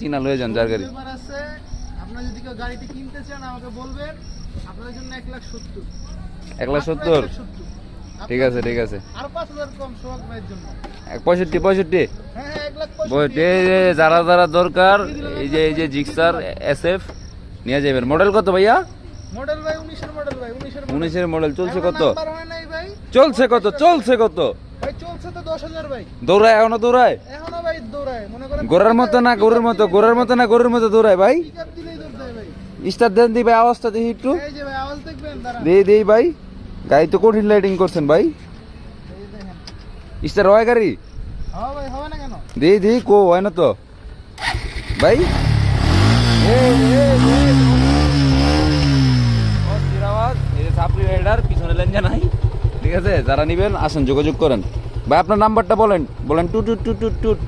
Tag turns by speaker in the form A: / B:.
A: কিনা লয়ে যান যার গাড়ি।
B: পেপার আছে, আপনারা যদি কেউ গাড়িটি কিনতে চান আমাকে বলবেন, আপনাদের জন্য 1,70,000।
A: 1,70,000
B: 1,70,000
A: ঠিক আছে ঠিক আছে।
B: আর 5,000 কম সোহাগ ভাইয়ের জন্য।
A: 65
B: হ্যাঁ হ্যাঁ 1,65,000।
A: এই যে যারা যারা দরকার এই যে জিক্সার SF নিয়ে যাবেন। মডেল কত ভাইয়া?
B: মডেল ভাই 19 এর মডেল ভাই, 19 এর
A: 19-এর মডেল। চলছে কত?
B: নাম্বার হয় নাই ভাই।
A: চলছে কত? চলছে কত?
B: ভাই চলছে তো 10,000 ভাই।
A: দৌড়ায় এখনো দৌড়ায়?
B: এখনো ভাই দৌড়ায়, মনে করেন
A: গোড়ার মতো না গরুর মতো? গোড়ার মতো না গরুর মতো দৌড়ায় ভাই?
B: পিকআপ দিলেই দৌড় দেয় ভাই।
A: স্টার দেন দি ভাই, আওয়াজটা দেখি একটু।
B: এই যে ভাই আওয়াজ দেখবেন দাঁড়ান।
A: দেই ভাই, গাড়ি তো কঠিন লাইটিং করছেন ভাই।
B: এই দেখেন।
A: স্টার হয় গাড়ি?
B: হ্যাঁ ভাই হবে না কেন?
A: দেই কো হয় না তো ভাই। সাপ্লি রাইডার পিছনে লেন নাই, ঠিক আছে। যারা নিবেন আসেন, যোগাযোগ করেন ভাই। আপনার নাম্বারটা বলেন টুট টুট টুট টুট।